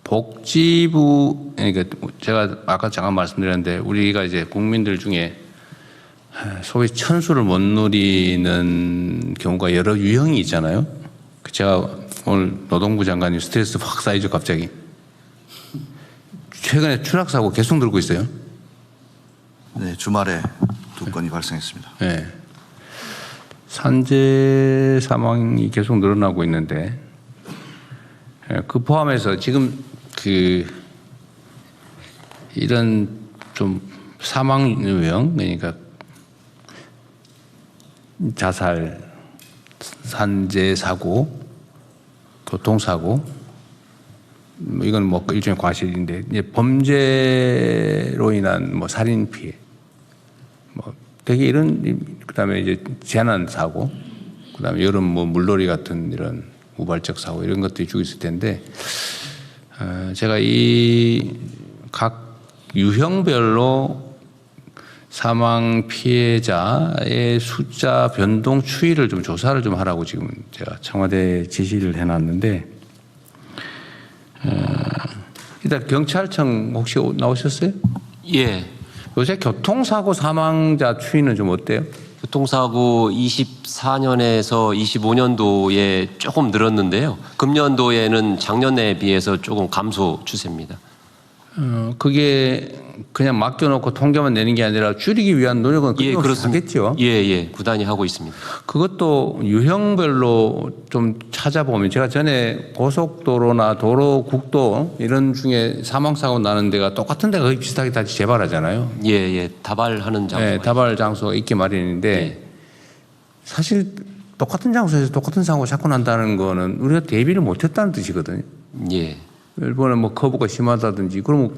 복지부, 그러니까 제가 아까 잠깐 말씀드렸는데 우리가 이제 국민들 중에 소위 천수를 못 누리는 경우가 여러 유형이 있잖아요. 제가 오늘 노동부 장관님 스트레스 확 쌓이죠, 갑자기. 최근에 추락사고 계속 늘고 있어요. 네, 주말에 2건이 발생했습니다. 네. 산재 사망이 계속 늘어나고 있는데, 그 포함해서 지금 이런 좀 사망 유형, 그러니까 자살, 산재 사고, 교통사고, 이건 뭐 일종의 과실인데, 이제 범죄로 인한 뭐 살인 피해, 뭐 되게 이런, 그다음에 이제 재난 사고, 그다음에 여름 뭐 물놀이 같은 이런 우발적 사고 이런 것들이 쭉 있을 텐데, 제가 이 각 유형별로 사망 피해자의 숫자 변동 추이를 좀 조사를 좀 하라고 지금 제가 청와대에 지시를 해놨는데, 일단 경찰청 혹시 나오셨어요? 예. 요새 교통사고 사망자 추이는 좀 어때요? 교통사고 24년에서 25년도에 조금 늘었는데요. 금년도에는 작년에 비해서 조금 감소 추세입니다. 그게 그냥 맡겨놓고 통계만 내는 게 아니라 줄이기 위한 노력은 끊임없이 하겠죠. 예, 구단이 하고 있습니다. 그것도 유형별로 좀 찾아보면, 제가 전에 고속도로나 도로, 국도 이런 중에 사망사고 나는 데가 똑같은 데가 거의 비슷하게 다 재발하잖아요. 예, 다발하는 장소. 네, 다발 장소가 있기 마련인데, 예. 사실 똑같은 장소에서 똑같은 사고가 자꾸 난다는 거는 우리가 대비를 못했다는 뜻이거든요. 예. 일본은 뭐 커브가 심하다든지, 그러면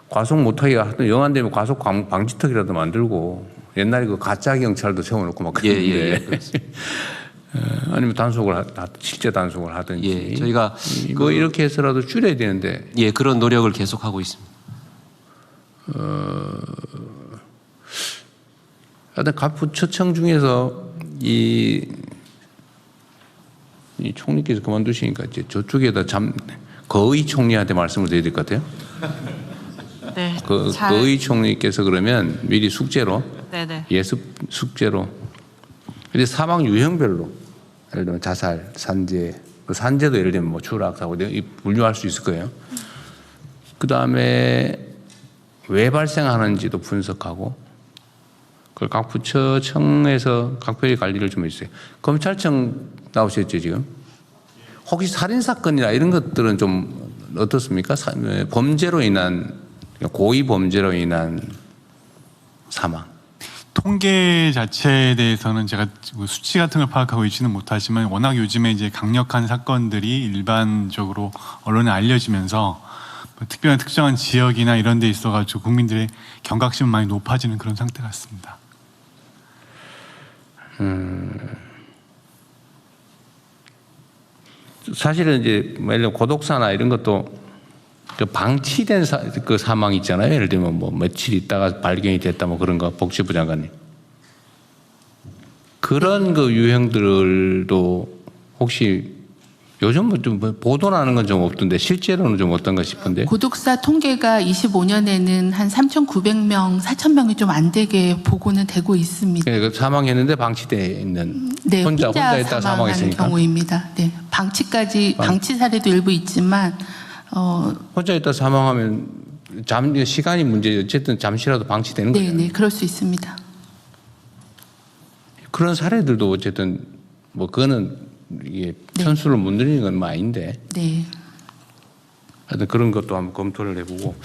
과속 못하게 하든 영안되면 과속 방지턱이라도 만들고, 옛날에 그 가짜 경찰도 세워놓고 막 그랬는데, 아니면 실제 단속을 하든지, 예, 저희가 뭐 이렇게 해서라도 줄여야 되는데, 예, 그런 노력을 계속하고 있습니다. 하여튼 각 부처청 중에서 이 총리께서 그만두시니까 이제 저쪽에다 거의 총리한테 말씀을 드려야 될 것 같아요. 네. 거의 총리께서 그러면 미리 숙제로, 네네. 예습 숙제로. 근데 사망 유형별로, 예를 들면 자살, 산재, 산재도 예를 들면 뭐 추락사고 분류할 수 있을 거예요. 그 다음에 왜 발생하는지도 분석하고, 그걸 각 부처청에서 각별히 관리를 좀 해주세요. 검찰청 나오셨죠, 지금? 혹시 살인사건이나 이런 것들은 좀 어떻습니까? 범죄로 인한, 고의 범죄로 인한 사망. 통계 자체에 대해서는 제가 수치 같은 걸 파악하고 있지는 못하지만, 워낙 요즘에 이제 강력한 사건들이 일반적으로 언론에 알려지면서 특별한 특정한 지역이나 이런 데 있어가지고 국민들의 경각심은 많이 높아지는 그런 상태 같습니다. 사실은 이제 예를 들면 고독사나 이런 것도 그 방치된 그 사망 있잖아요. 예를 들면 뭐 며칠 있다가 발견이 됐다 뭐 그런 거, 복지부 장관님. 그런 그 유형들도 혹시 요즘 좀 보도나는 건 좀 없던데 실제로는 좀 어떤가 싶은데. 고독사 통계가 25년에는 한 3,900명, 4,000명이 좀 안 되게 보고는 되고 있습니다. 그러니까 사망했는데 방치돼 있는. 네, 혼자 있다 사망하는 사망했으니까. 경우입니다. 네, 방치 사례도 일부 있지만 혼자 있다 사망하면 시간이 문제죠. 어쨌든 잠시라도 방치되는 거죠. 네, 그럴 수 있습니다. 그런 사례들도 어쨌든 뭐 그거는 이게 편수를 못 늘리는 건 아닌데. 네. 하여튼 그런 것도 한번 검토를 해보고,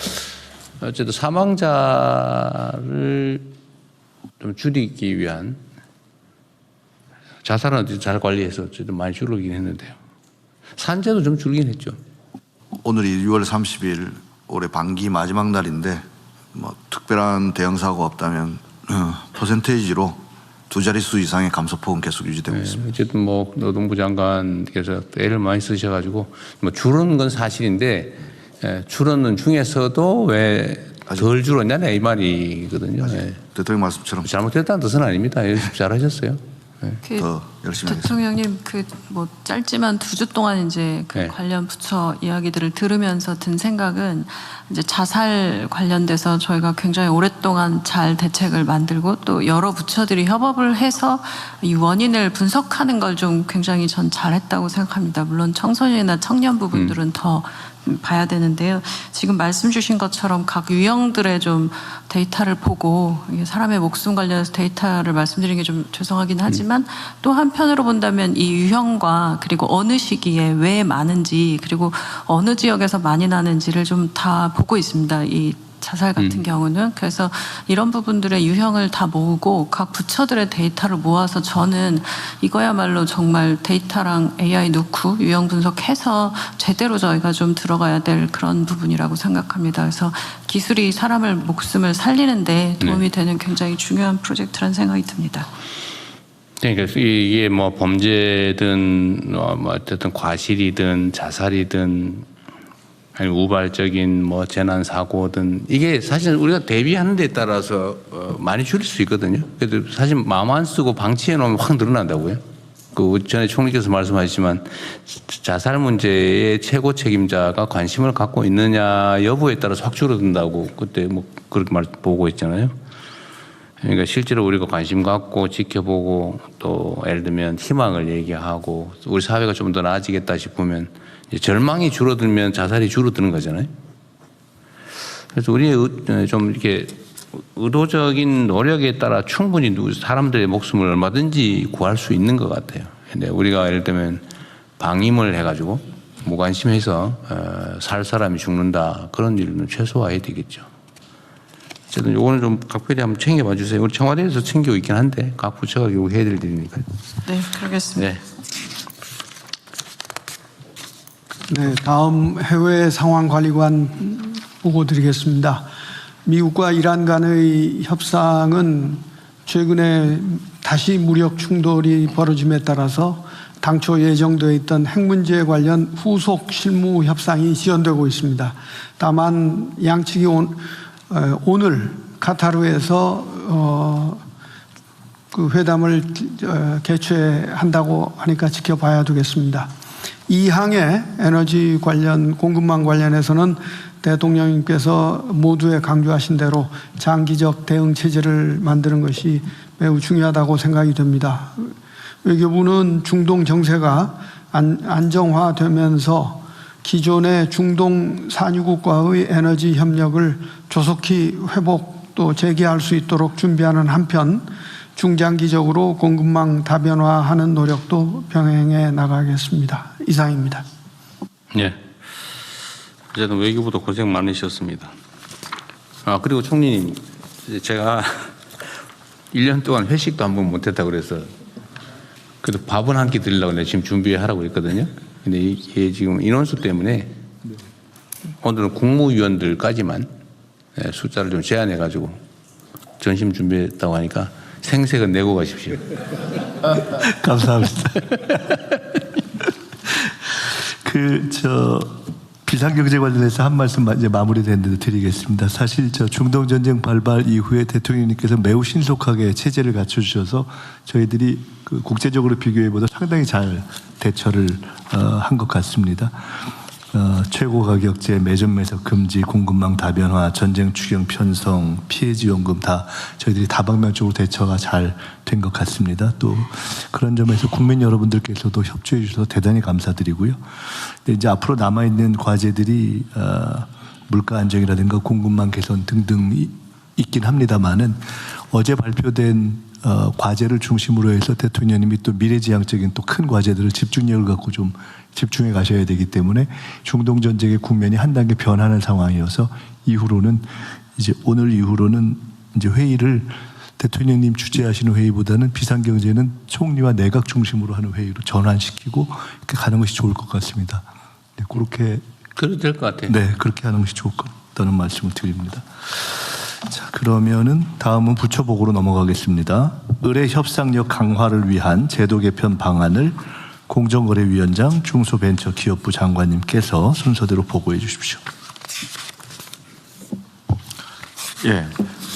어쨌든 사망자를 좀 줄이기 위한, 자살은 잘 관리해서 어쨌든 많이 줄이긴 했는데요. 산재도 좀 줄긴 했죠. 오늘이 6월 30일 올해 반기 마지막 날인데 뭐 특별한 대형 사고가 없다면 퍼센테이지로 2자릿수 이상의 감소폭은 계속 유지되고 있습니다. 어쨌든 뭐 노동부 장관께서 애를 많이 쓰셔가지고 뭐 줄은 건 사실인데, 줄었는 중에서도 왜 덜 줄었냐 이 말이거든요. 대통령 말씀처럼 잘못됐다는 뜻은 아닙니다. 잘하셨어요. 더 열심히 하겠습니다. 대통령님 그 뭐 짧지만 2주 동안 이제 그 네. 관련 부처 이야기들을 들으면서 든 생각은 이제 자살 관련돼서 저희가 굉장히 오랫동안 잘 대책을 만들고 또 여러 부처들이 협업을 해서 이 원인을 분석하는 걸 좀 굉장히 전 잘했다고 생각합니다. 물론 청소년이나 청년 부분들은 더 봐야 되는데요. 지금 말씀 주신 것처럼 각 유형들의 좀 데이터를 보고 이게 사람의 목숨 관련해서 데이터를 말씀드리는 게 좀 죄송하긴 하지만 또 한편으로 본다면 이 유형과 그리고 어느 시기에 왜 많은지 그리고 어느 지역에서 많이 나는지를 좀 다 보고 있습니다. 이 자살 같은 경우는. 그래서 이런 부분들의 유형을 다 모으고 각 부처들의 데이터를 모아서 저는 이거야말로 정말 데이터랑 AI 넣고 유형 분석해서 제대로 저희가 좀 들어가야 될 그런 부분이라고 생각합니다. 그래서 기술이 사람을 목숨을 살리는데 도움이 되는 굉장히 중요한 프로젝트라는 생각이 듭니다. 그러니까 이게 뭐 범죄든 뭐 어쨌든 과실이든 자살이든 아니 우발적인 뭐 재난 사고든 이게 사실 우리가 대비하는 데 따라서 많이 줄일 수 있거든요. 그래도 사실 마음 안 쓰고 방치해 놓으면 확 늘어난다고요. 그 전에 총리께서 말씀하셨지만 자살 문제의 최고 책임자가 관심을 갖고 있느냐 여부에 따라서 확 줄어든다고 그때 뭐 그렇게 보고 있잖아요. 그러니까 실제로 우리가 관심 갖고 지켜보고 또 예를 들면 희망을 얘기하고 우리 사회가 좀 더 나아지겠다 싶으면 절망이 줄어들면 자살이 줄어드는 거잖아요. 그래서 우리의 좀 이렇게 의도적인 노력에 따라 충분히 사람들의 목숨을 얼마든지 구할 수 있는 것 같아요. 근데 우리가 예를 들면 방임을 해가지고 무관심해서 살 사람이 죽는다 그런 일은 최소화해야 되겠죠. 어쨌든 이거는 좀 각별히 한번 챙겨봐 주세요. 우리 청와대에서 챙기고 있긴 한데 각 부처가 결국 해야 될 일이니까요. 네, 그러겠습니다. 네. 네, 다음 해외 상황 관리관 보고 드리겠습니다. 미국과 이란 간의 협상은 최근에 다시 무력 충돌이 벌어짐에 따라서 당초 예정되어 있던 핵 문제 관련 후속 실무 협상이 지연되고 있습니다. 다만 양측이 오늘 카타르에서 그 회담을 개최한다고 하니까 지켜봐야 되겠습니다. 이항의 에너지 관련 공급망 관련해서는 대통령님께서 모두에 강조하신 대로 장기적 대응 체제를 만드는 것이 매우 중요하다고 생각이 됩니다. 외교부는 중동 정세가 안정화되면서 기존의 중동 산유국과의 에너지 협력을 조속히 회복 또 재개할 수 있도록 준비하는 한편 중장기적으로 공급망 다변화하는 노력도 병행해 나가겠습니다. 이상입니다. 네. 어쨌든 외교부도 고생 많으셨습니다. 그리고 총리님, 제가 1년 동안 회식도 한 번 못했다고 그래서 그래도 밥은 한 끼 드리려고 내가 지금 준비하라고 했거든요. 근데 이게 지금 인원수 때문에 오늘은 국무위원들까지만 숫자를 좀 제한해가지고 점심 준비했다고 하니까 생색은 내고 가십시오. 감사합니다. 비상경제 관련해서 한 말씀 이제 마무리됐는데 드리겠습니다. 사실 중동 전쟁 발발 이후에 대통령님께서 매우 신속하게 체제를 갖춰주셔서 저희들이 그 국제적으로 비교해보다 상당히 잘 대처를 한 것 같습니다. 최고 가격제, 매점 매석 금지, 공급망 다변화, 전쟁 추경 편성, 피해 지원금 다 저희들이 다방면적으로 대처가 잘 된 것 같습니다. 또 그런 점에서 국민 여러분들께서도 협조해 주셔서 대단히 감사드리고요. 근데 이제 앞으로 남아 있는 과제들이 물가 안정이라든가 공급망 개선 등등 있긴 합니다만은 어제 발표된 과제를 중심으로 해서 대통령님이 또 미래지향적인 또 큰 과제들을 집중력을 갖고 좀 집중해 가셔야 되기 때문에 중동 전쟁의 국면이 한 단계 변하는 상황이어서 이후로는 이제 오늘 이후로는 이제 회의를 대통령님 주재하시는 회의보다는 비상경제는 총리와 내각 중심으로 하는 회의로 전환시키고 이렇게 가는 것이 좋을 것 같습니다. 네, 그렇게 그래도 될 것 같아요. 네, 그렇게 하는 것이 좋을 것 같다는 말씀을 드립니다. 자, 그러면은 다음은 부처보고로 넘어가겠습니다. 의뢰 협상력 강화를 위한 제도 개편 방안을 공정거래위원장 중소벤처기업부 장관님께서 순서대로 보고해 주십시오. 예,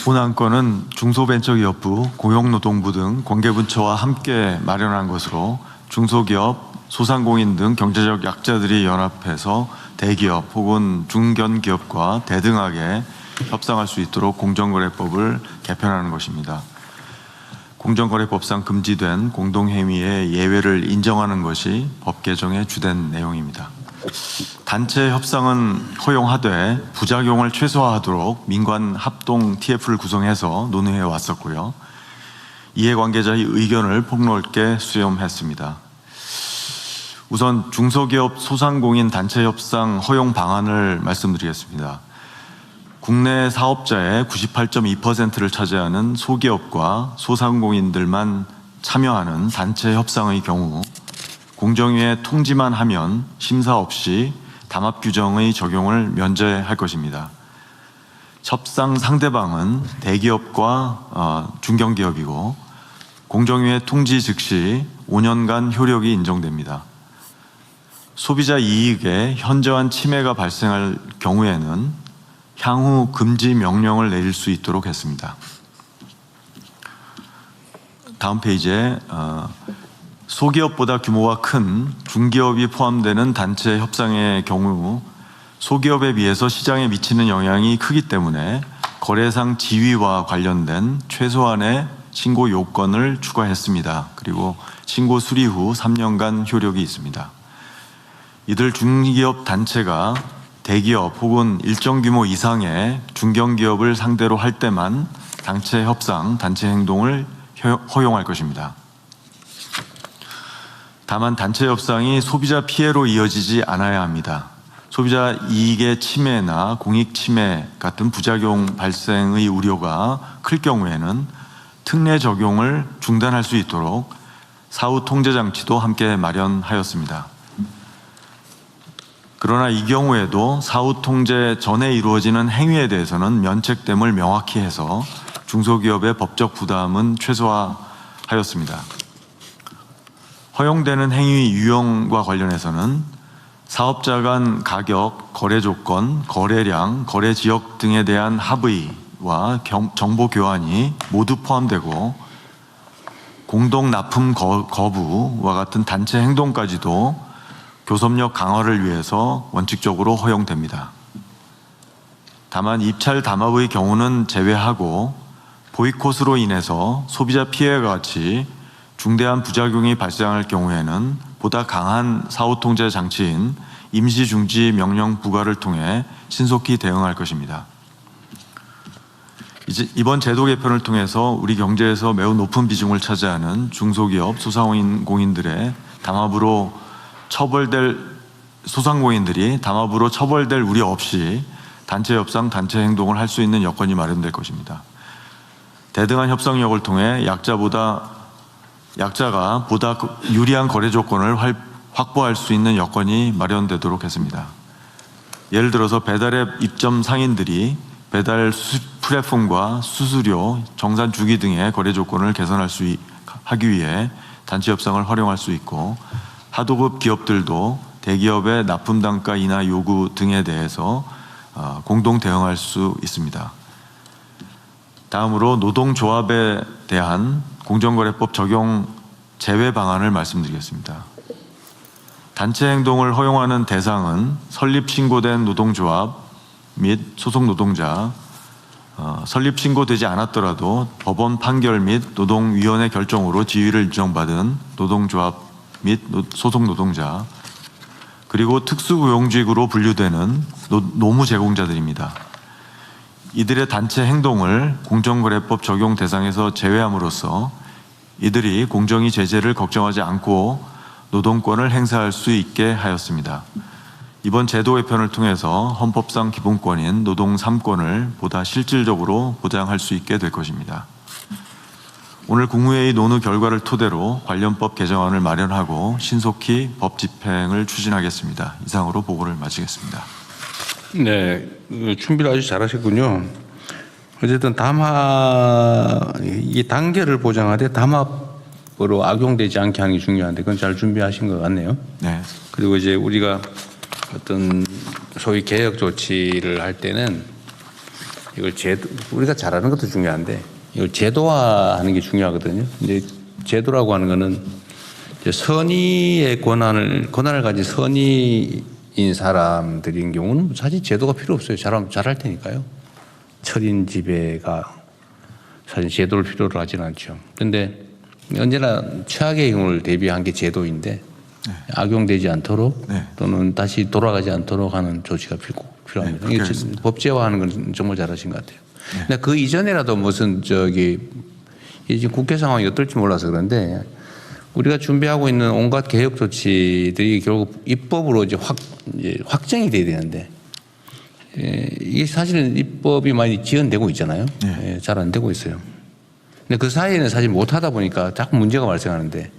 본 안건은 중소벤처기업부, 고용노동부 등 관계부처와 함께 마련한 것으로 중소기업, 소상공인 등 경제적 약자들이 연합해서 대기업 혹은 중견기업과 대등하게 협상할 수 있도록 공정거래법을 개편하는 것입니다. 공정거래법상 금지된 공동행위의 예외를 인정하는 것이 법 개정의 주된 내용입니다. 단체 협상은 허용하되 부작용을 최소화하도록 민관 합동 TF를 구성해서 논의해 왔었고요. 이해관계자의 의견을 폭넓게 수렴했습니다. 우선 중소기업 소상공인 단체 협상 허용 방안을 말씀드리겠습니다. 국내 사업자의 98.2%를 차지하는 소기업과 소상공인들만 참여하는 단체 협상의 경우 공정위에 통지만 하면 심사 없이 담합 규정의 적용을 면제할 것입니다. 협상 상대방은 대기업과 중견기업이고 공정위의 통지 즉시 5년간 효력이 인정됩니다. 소비자 이익에 현저한 침해가 발생할 경우에는 향후 금지 명령을 내릴 수 있도록 했습니다. 다음 페이지에 소기업보다 규모가 큰 중기업이 포함되는 단체 협상의 경우 소기업에 비해서 시장에 미치는 영향이 크기 때문에 거래상 지위와 관련된 최소한의 신고 요건을 추가했습니다. 그리고 신고 수리 후 3년간 효력이 있습니다. 이들 중기업 단체가 대기업 혹은 일정 규모 이상의 중견기업을 상대로 할 때만 단체 협상, 단체 행동을 허용할 것입니다. 다만 단체 협상이 소비자 피해로 이어지지 않아야 합니다. 소비자 이익의 침해나 공익 침해 같은 부작용 발생의 우려가 클 경우에는 특례 적용을 중단할 수 있도록 사후 통제 장치도 함께 마련하였습니다. 그러나 이 경우에도 사후 통제 전에 이루어지는 행위에 대해서는 면책됨을 명확히 해서 중소기업의 법적 부담은 최소화하였습니다. 허용되는 행위 유형과 관련해서는 사업자 간 가격, 거래 조건, 거래량, 거래 지역 등에 대한 합의와 정보 교환이 모두 포함되고 공동 납품 거부와 같은 단체 행동까지도 교섭력 강화를 위해서 원칙적으로 허용됩니다. 다만 입찰 담합의 경우는 제외하고 보이콧으로 인해서 소비자 피해와 같이 중대한 부작용이 발생할 경우에는 보다 강한 사후 통제 장치인 임시 중지 명령 부과를 통해 신속히 대응할 것입니다. 이번 제도 개편을 통해서 우리 경제에서 매우 높은 비중을 차지하는 중소기업, 소상공인들의 소상공인들이 담합으로 처벌될 우려 없이 단체 협상, 단체 행동을 할 수 있는 여건이 마련될 것입니다. 대등한 협상력을 통해 약자가 보다 유리한 거래 조건을 확보할 수 있는 여건이 마련되도록 했습니다. 예를 들어서 배달앱 입점 상인들이 배달 플랫폼과 수수료, 정산 주기 등의 거래 조건을 개선할 하기 위해 단체 협상을 활용할 수 있고 하도급 기업들도 대기업의 납품 단가 인하 요구 등에 대해서 공동 대응할 수 있습니다. 다음으로 노동조합에 대한 공정거래법 적용 제외 방안을 말씀드리겠습니다. 단체 행동을 허용하는 대상은 설립 신고된 노동조합 및 소속 노동자, 설립 신고되지 않았더라도 법원 판결 및 노동위원회 결정으로 지위를 인정받은 노동조합 및 소속 노동자, 그리고 특수고용직으로 분류되는 노무 제공자들입니다. 이들의 단체 행동을 공정거래법 적용 대상에서 제외함으로써 이들이 공정위 제재를 걱정하지 않고 노동권을 행사할 수 있게 하였습니다. 이번 제도 개편을 통해서 헌법상 기본권인 노동 3권을 보다 실질적으로 보장할 수 있게 될 것입니다. 오늘 국무회의 논의 결과를 토대로 관련 법 개정안을 마련하고 신속히 법 집행을 추진하겠습니다. 이상으로 보고를 마치겠습니다. 네, 준비를 아주 잘하셨군요. 어쨌든 이 단계를 보장하되 담합으로 악용되지 않게 하는 게 중요한데 그건 잘 준비하신 것 같네요. 네. 그리고 이제 우리가 어떤 소위 개혁 조치를 할 때는 이걸 우리가 잘하는 것도 중요한데 이걸 제도화하는 게 중요하거든요. 근데 제도라고 하는 거는 이제 선의의 권한을 가진 선의인 사람들인 경우는 사실 제도가 필요 없어요. 잘할 테니까요. 철인 지배가 사실 제도를 필요로 하지는 않죠. 그런데 언제나 최악의 경우를 대비한 게 제도인데 악용되지 않도록 또는 다시 돌아가지 않도록 하는 조치가 필요합니다. 이게 법제화하는 건 정말 잘하신 것 같아요. 근데 그 이전에라도 무슨 지금 국회 상황이 어떨지 몰라서 그런데 우리가 준비하고 있는 온갖 개혁 조치들이 결국 입법으로 이제 확정이 돼야 되는데 이게 사실은 입법이 많이 지연되고 있잖아요. 잘 안 되고 있어요. 근데 그 사이에는 사실 못하다 보니까 자꾸 문제가 발생하는데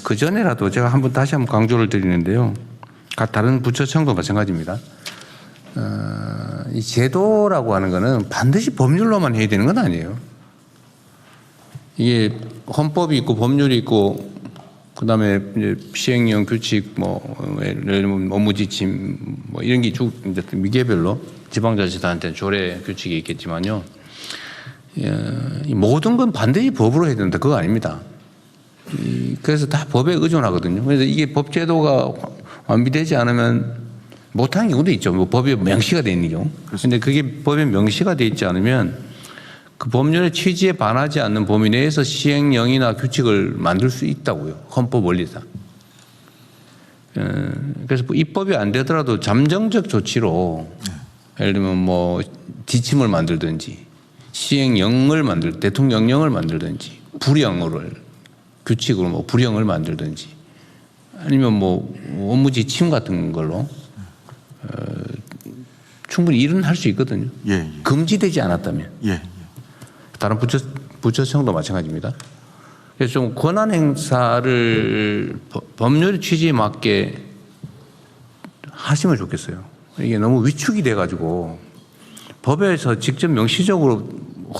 그 전에라도 제가 다시 한번 강조를 드리는데요. 다른 부처청도 마찬가지입니다. 이 제도라고 하는 거는 반드시 법률로만 해야 되는 건 아니에요. 이게 헌법이 있고 법률이 있고 그다음에 이제 시행령 규칙 예를 들면 업무 지침 이런 게 쭉 이제 미개별로 지방자치단체는 조례 규칙이 있겠지만요. 이 모든 건 반드시 법으로 해야 된다. 그거 아닙니다. 그래서 다 법에 의존하거든요. 그래서 이게 법 제도가 완비되지 않으면 못하는 경우도 있죠. 법에 명시가 되어 있는 경우. 그런데 그게 법에 명시가 되어 있지 않으면 그 법률의 취지에 반하지 않는 범위 내에서 시행령이나 규칙을 만들 수 있다고요. 헌법 원리상. 그래서 입법이 안 되더라도 잠정적 조치로 예를 들면 지침을 만들든지 시행령을 대통령령을 만들든지 규칙으로 불령을 만들든지 아니면 업무 지침 같은 걸로 충분히 일은 할 수 있거든요. 금지되지 않았다면. 다른 부처청도 마찬가지입니다. 그래서 좀 권한 행사를 법률의 취지에 맞게 하시면 좋겠어요. 이게 너무 위축이 돼가지고 법에서 직접 명시적으로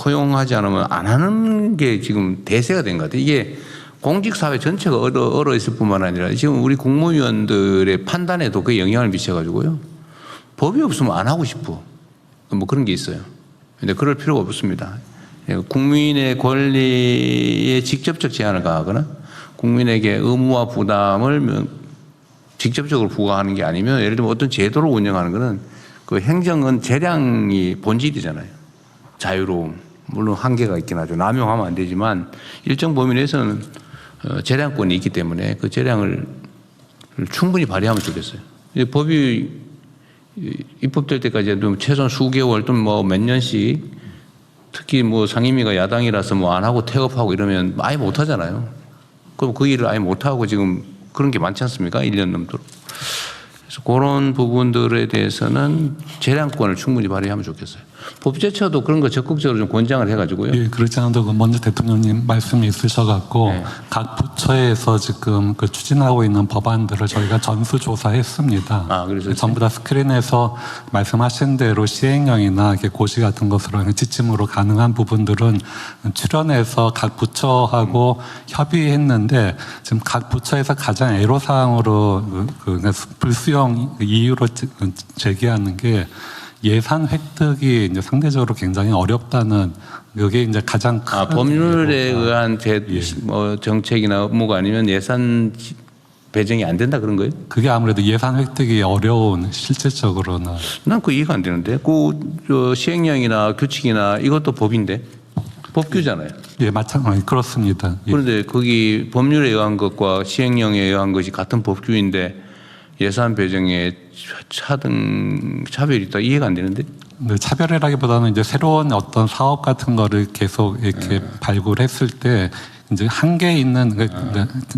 허용하지 않으면 안 하는 게 지금 대세가 된 것 같아요. 이게 공직사회 전체가 얼어 있을 뿐만 아니라 지금 우리 국무위원들의 판단에도 그게 영향을 미쳐가지고요. 법이 없으면 안 하고 싶어. 그런 게 있어요. 근데 그럴 필요가 없습니다. 국민의 권리에 직접적 제한을 가하거나 국민에게 의무와 부담을 직접적으로 부과하는 게 아니면 예를 들면 어떤 제도를 운영하는 거는 그 행정은 재량이 본질이잖아요. 자유로움. 물론 한계가 있긴 하죠. 남용하면 안 되지만 일정 범위 내에서는 재량권이 있기 때문에 그 재량을 충분히 발휘하면 좋겠어요. 법이 입법될 때까지 최소한 수개월 또는 몇 년씩 특히 상임위가 야당이라서 안 하고 태업하고 이러면 아예 못 하잖아요. 그럼 그 일을 아예 못 하고 지금 그런 게 많지 않습니까? 1년 넘도록. 그래서 그런 부분들에 대해서는 재량권을 충분히 발휘하면 좋겠어요. 법제처도 그런 거 적극적으로 좀 권장을 해가지고요. 예, 그렇지 않아도 먼저 대통령님 말씀이 있으셔갖고 각 부처에서 지금 추진하고 있는 법안들을 저희가 전수조사했습니다. 그래서 전부 다 스크린에서 말씀하신 대로 시행령이나 이렇게 고시 같은 것으로 지침으로 가능한 부분들은 출연해서 각 부처하고 협의했는데 지금 각 부처에서 가장 애로사항으로 불수용 이유로 제기하는 게 예산 획득이 이제 상대적으로 굉장히 어렵다는 그게 이제 가장 큰 법률에 의한 정책이나 업무가 아니면 예산 배정이 안 된다 그런 거예요? 그게 아무래도 예산 획득이 어려운 실질적으로는. 난 그 이해가 안 되는데 시행령이나 규칙이나 이것도 법인데 법규잖아요. 예, 마찬가지 그렇습니다. 그런데 거기 법률에 의한 것과 시행령에 의한 것이 같은 법규인데 예산 배정에 차별이 있다 이해가 안 되는데? 네, 차별이라기보다는 이제 새로운 어떤 사업 같은 거를 계속 이렇게 발굴했을 때 이제 한계 있는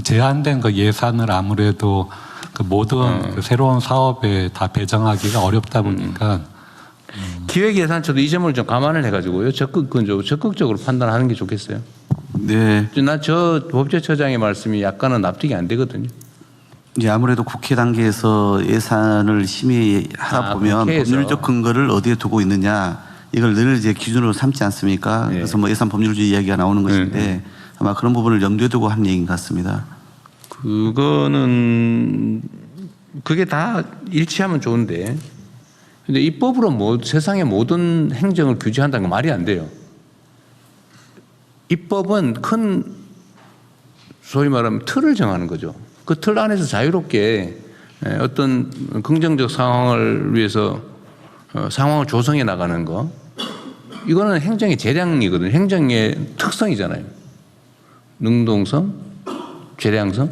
제한된 그 예산을 아무래도 그 모든 그 새로운 사업에 다 배정하기가 어렵다 보니까 기획예산처도 이 점을 좀 감안을 해가지고요 적극적으로 판단하는 게 좋겠어요. 네. 나 저 법제처장의 말씀이 약간은 납득이 안 되거든요. 이제 아무래도 국회 단계에서 예산을 심의하다 보면 국회에서. 법률적 근거를 어디에 두고 있느냐 이걸 늘 이제 기준으로 삼지 않습니까? 그래서 예산 법률주의 이야기가 나오는 것인데 아마 그런 부분을 염두에 두고 한 얘기인 것 같습니다. 그게 다 일치하면 좋은데 근데 입법으로 세상의 모든 행정을 규제한다는 건 말이 안 돼요. 입법은 큰 소위 말하면 틀을 정하는 거죠. 그 틀 안에서 자유롭게 어떤 긍정적 상황을 위해서 상황을 조성해 나가는 거. 이거는 행정의 재량이거든요. 행정의 특성이잖아요. 능동성, 재량성,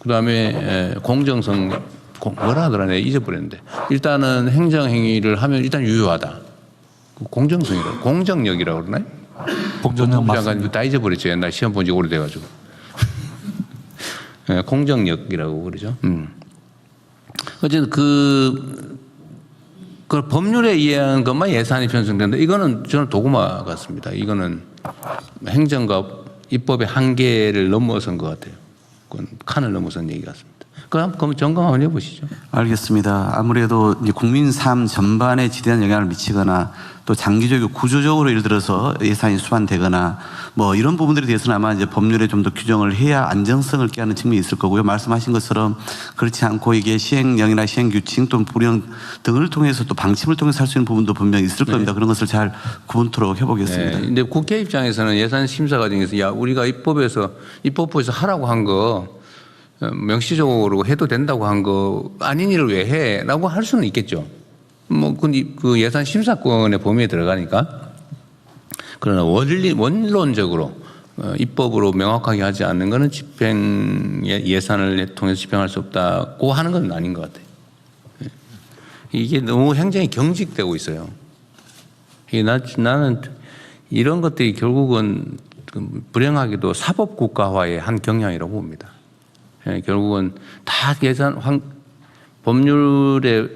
그다음에 공정성, 뭐라 하더라 내가 잊어버렸는데 일단은 행정행위를 하면 일단 유효하다. 공정성이라고, 공정력이라고 그러나요? 공정력 맞습니다. 다 잊어버렸죠. 옛날 시험 본 지 오래돼가지고. 공정력이라고 그러죠. 어쨌든 그걸 법률에 의한 것만 예산이 편성된다. 이거는 저는 도구마 같습니다. 이거는 행정과 입법의 한계를 넘어선 것 같아요. 그건 칸을 넘어선 얘기 같습니다. 그럼 점검 한번 해보시죠. 알겠습니다. 아무래도 이제 국민 삶 전반에 지대한 영향을 미치거나 또 장기적이고 구조적으로 예를 들어서 예산이 수반되거나 뭐 이런 부분들에 대해서는 아마 이제 법률에 좀 더 규정을 해야 안정성을 꾀하는 측면이 있을 거고요. 말씀하신 것처럼 그렇지 않고 이게 시행령이나 시행규칙 또는 불령 등을 통해서 또 방침을 통해서 할 수 있는 부분도 분명히 있을 겁니다. 그런 것을 잘 구분토록 해보겠습니다. 그런데 국회 입장에서는 예산 심사 과정에서 야 우리가 입법부에서 하라고 한 거 명시적으로 해도 된다고 한 거 아닌 일을 왜 해? 라고 할 수는 있겠죠. 뭐 그 예산 심사권의 범위에 들어가니까. 그러나 원론적으로 입법으로 명확하게 하지 않는 것은 예산을 통해서 집행할 수 없다고 하는 건 아닌 것 같아요. 이게 너무 행정이 경직되고 있어요. 나는 이런 것들이 결국은 불행하게도 사법국가화의 한 경향이라고 봅니다. 결국은 다 법률에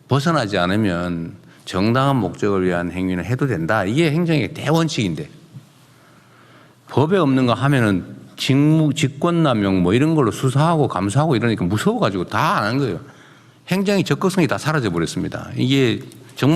벗어나지 않으면 정당한 목적을 위한 행위는 해도 된다. 이게 행정의 대원칙인데 법에 없는 거 하면은 직권남용 뭐 이런 걸로 수사하고 감사하고 이러니까 무서워가지고 다 안 하는 거예요. 행정의 적극성이 다 사라져 버렸습니다. 이게